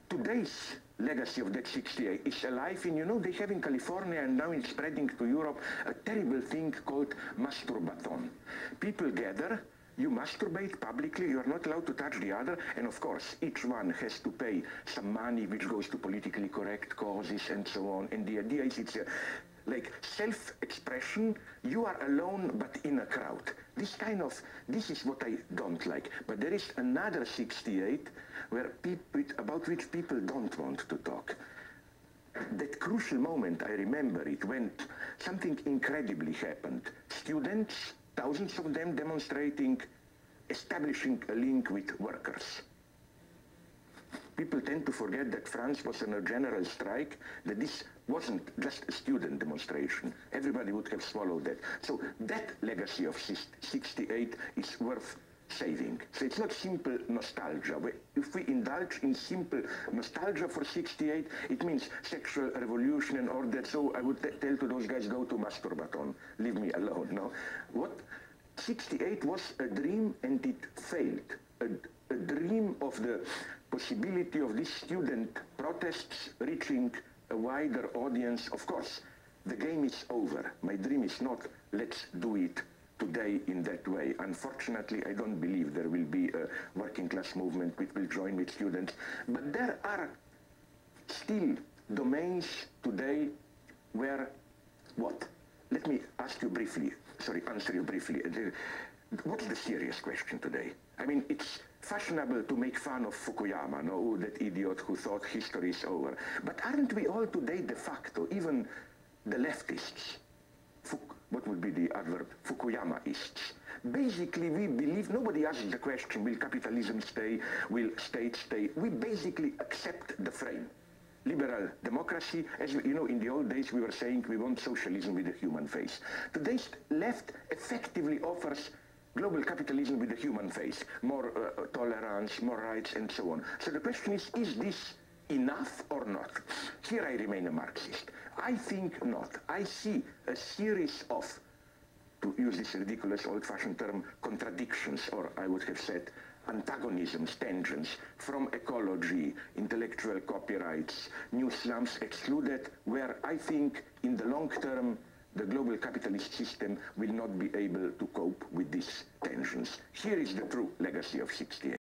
today's legacy of that 68 is alive in, you know, they have in California and now it's spreading to Europe a terrible thing called masturbathon. People gather, you masturbate publicly, you are not allowed to touch the other, and of course each one has to pay some money which goes to politically correct causes and so on, and the idea is it's like self-expression, you are alone but in a crowd. This is what I don't like. But there is another 68 where about which people don't want to talk. That crucial moment, I remember it, when something incredibly happened. Students, thousands of them demonstrating, establishing a link with workers. People tend to forget that France was in a general strike, that this wasn't just a student demonstration. Everybody would have swallowed that. So that legacy of 68 is worth saving. So it's not simple nostalgia. If we indulge in simple nostalgia for 68, it means sexual revolution and all that. So I would tell to those guys, go to masturbathon, leave me alone. No? What 68 was a dream and it failed. A dream of the possibility of these student protests reaching a wider audience. Of course, the game is over. My dream is not, let's do it today in that way. Unfortunately, I don't believe there will be a working class movement which will join with students. But there are still domains today where, what? Let me ask you briefly, answer you briefly. What's the serious question today? I mean, it's fashionable to make fun of Fukuyama, no, that idiot who thought history is over. But aren't we all today de facto, even the leftists, what would be the adverb, Fukuyamaists? Basically, we believe, nobody asks the question, will capitalism stay, will state stay? We basically accept the frame. Liberal democracy, as you know, in the old days we were saying we want socialism with a human face. Today's left effectively offers global capitalism with a human face, more tolerance, more rights, and so on. So the question is this enough or not? Here I remain a Marxist. I think not. I see a series of, to use this ridiculous old-fashioned term, contradictions, or I would have said antagonisms, tensions, from ecology, intellectual copyrights, new slums excluded, where I think in the long term the global capitalist system will not be able to cope with these tensions. Here is the true legacy of 68.